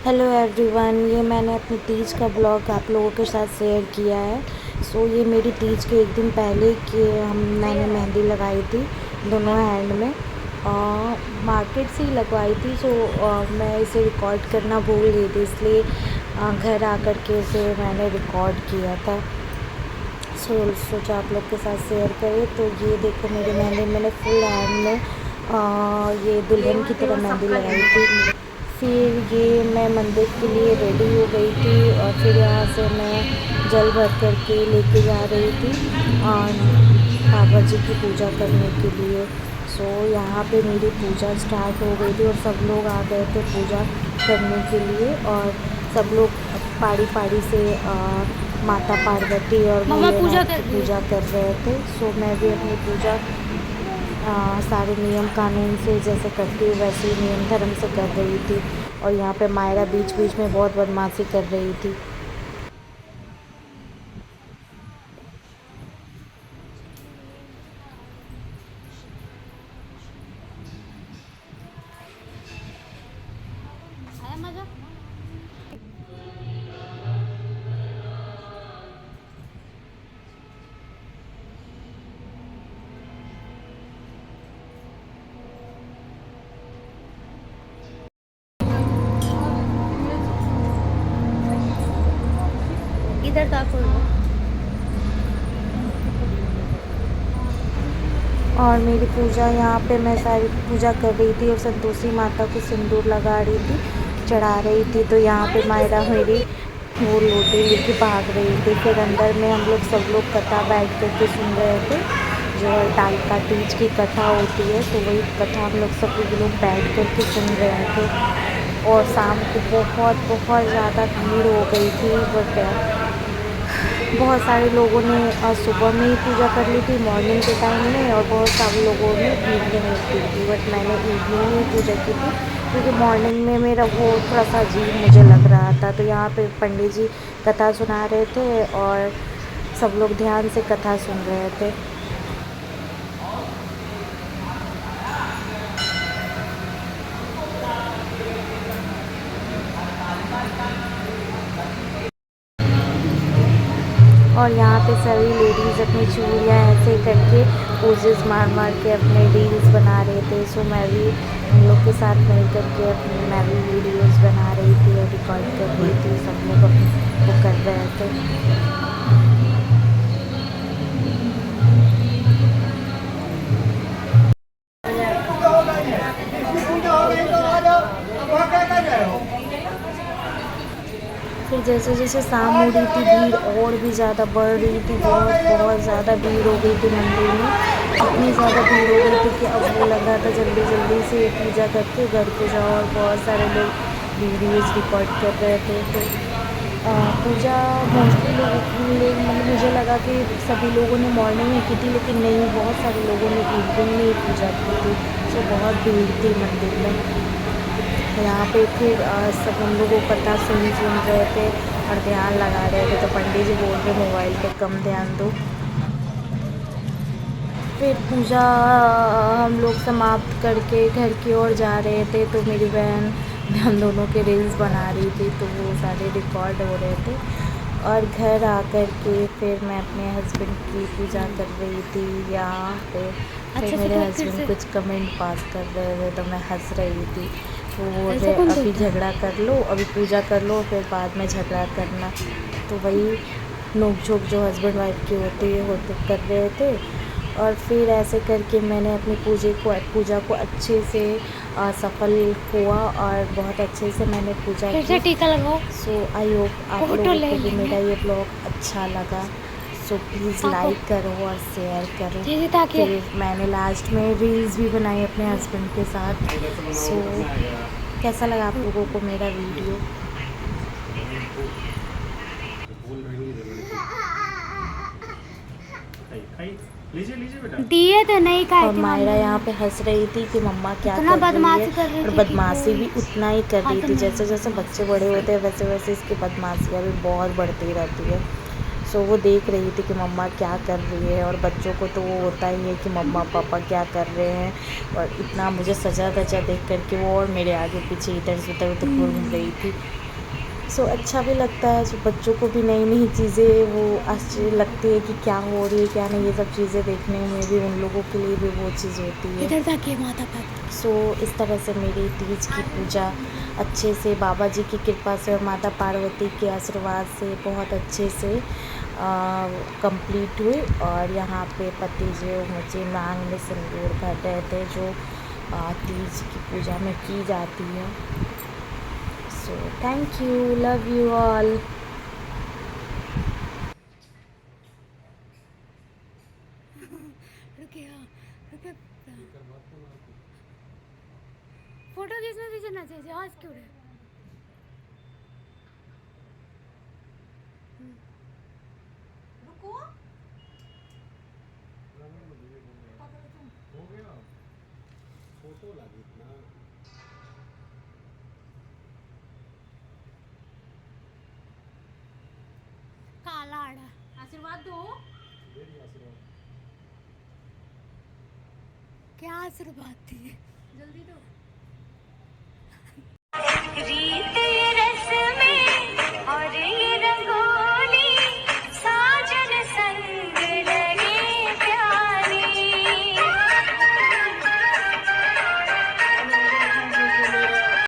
Hello everyone, ये मैंने अपनी तीज का ब्लॉग आप लोगों के साथ शेयर किया है। ये मेरी तीज के एक दिन पहले कि मैंने मेहंदी लगाई थी दोनों हैंड में, मार्केट से ही लगवाई थी। मैं इसे रिकॉर्ड करना भूल गई थी, इसलिए घर आकर के इसे मैंने रिकॉर्ड किया था। सोचा आप लोग के साथ शेयर करें। तो ये देखो मेरी मेहंदी मैंने फुल हैंड में ये दुल्हन की तरह मेहंदी लगाई थी। फिर ये मैं मंदिर के लिए रेडी हो गई थी और फिर यहाँ से मैं जल भर कर के लेके जा रही थी बाबा जी की पूजा करने के लिए। यहाँ पे मेरी पूजा स्टार्ट हो गई थी और सब लोग आ गए थे पूजा करने के लिए। और सब लोग पारी पारी से माता पार्वती और भोलेनाथ की पूजा कर रहे थे। मैं भी अपनी पूजा सारे नियम कानून से जैसे करती हूँ वैसे ही नियम धर्म से कर रही थी। और यहाँ पे मायरा बीच बीच में बहुत बदमाशी कर रही थी। इधर ताको। और मेरी पूजा यहाँ पे मैं सारी पूजा कर रही थी और संतोषी माता को सिंदूर लगा रही थी, चढ़ा रही थी। तो यहाँ पे मायरा मेरी वो लोटी लेके भाग रही थी। फिर अंदर में हम लोग सब लोग कथा बैठ कर के सुन रहे थे, जो टाल का तीज की कथा होती है। तो वही कथा हम लोग सब लोग बैठ कर के सुन रहे थे। और शाम को बहुत ज़्यादा भीड़ हो गई थी। बट बहुत सारे लोगों ने सुबह में ही पूजा कर ली थी, मॉर्निंग के टाइम में, और बहुत सारे लोगों ने इवनिंग में की थी। बट मैंने इवनिंग में ही पूजा की थी क्योंकि मॉर्निंग में मेरा वो थोड़ा सा अजीब मुझे लग रहा था। तो यहाँ पे पंडित जी कथा सुना रहे थे और सब लोग ध्यान से कथा सुन रहे थे। और यहाँ पे सभी लेडीज़ अपनी चूड़ियाँ ऐसे करके पोजेस मार मार के अपने रील्स बना रहे थे। मैं भी उन लोग के साथ मिल करके मैं भी वीडियोस बना रही थी और रिकॉर्ड कर रही थी। सब लोग अपने वो कर रहे थे। फिर जैसे जैसे शाम हो रही थी भीड़ और भी ज़्यादा बढ़ रही थी। बहुत ज़्यादा भीड़ हो गई थी मंदिर में। इतनी ज़्यादा भीड़ हो गई थी कि अब वो लग रहा था जल्दी जल्दी से पूजा करके घर पे जाओ। और बहुत सारे लोग वीडियोज़ रिकॉर्ड कर रहे थे। तो पूजा मोस्टली लोग मतलब मुझे लगा कि सभी लोगों ने मॉर्निंग में की थी, लेकिन नहीं, बहुत सारे लोगों ने इवनिंग में ही पूजा की थी। बहुत भीड़ थी मंदिर में। यहाँ पे फिर सब हम लोगों कथा सुन रहे थे और ध्यान लगा रहे थे। तो पंडित जी बोल रहे मोबाइल पे कम ध्यान दो। फिर पूजा हम लोग समाप्त करके घर की ओर जा रहे थे। तो मेरी बहन हम दोनों के रील्स बना रही थी, तो वो सारे रिकॉर्ड हो रहे थे। और घर आकर के फिर मैं अपने हस्बैंड की पूजा कर रही थी यहाँ पे। फिर मेरे हस्बैंड कुछ कमेंट पास कर रहे थे तो मैं हंस रही थी। तो वो बोल रहे अभी झगड़ा कर लो, अभी पूजा कर लो, फिर बाद में झगड़ा करना। तो वही नोक झोंक जो हस्बैंड वाइफ की होती है वो तो कर रहे थे। और फिर ऐसे करके मैंने अपनी पूजा को अच्छे से सफल हुआ और बहुत अच्छे से मैंने पूजा की। टीका लगाओ। आई होप आप लोगों को भी मेरा ये ब्लॉग अच्छा लगा। प्लीज़ लाइक करो और शेयर करो। फिर मैंने लास्ट में रील्स भी बनाई अपने हस्बैंड के साथ। कैसा लगा आप लोगों को मेरा वीडियो? दिए तो नहीं खाए। और मायरा यहाँ पे हंस रही थी कि मम्मा क्या कर रही है। और बदमाशी भी उतना ही कर रही थी। जैसे जैसे बच्चे बड़े होते हैं वैसे वैसे इसकी बदमाशियाँ भी बहुत बढ़ती रहती है। सो वो देख रही थी कि मम्मा क्या कर रही है, और बच्चों को तो वो होता ही है कि मम्मा पापा क्या कर रहे हैं। और इतना मुझे सजा धजा देख कर के वो और मेरे आगे पीछे इधर से उधर उधर घूम रही थी। सो अच्छा भी लगता है, जो बच्चों को भी नई नई चीज़ें वो आश्चर्य लगती है कि क्या हो रही है क्या नहीं, ये सब चीज़ें देखने में भी उन लोगों के लिए भी वो चीज़ होती है। इधर जाके माता पार्वती। सो इस तरह से मेरी तीज की पूजा अच्छे से बाबा जी की कृपा से और माता पार्वती के आशीर्वाद से बहुत अच्छे से कंप्लीट हुई। और यहाँ पे पति जो मुझे मांग में सिंदूर भर रहे थे, जो तीज की पूजा में की जाती है। So thank you, love you all. रुके हाँ, रुके फोटो खींचने दीजिए ना चाहिए आज क्यों रहे। रुको हो गया फोटो लगी ना। काला आड़ा आशीर्वाद दो। आशीर्वाद क्या आशीर्वाद दिए जल्दी दो।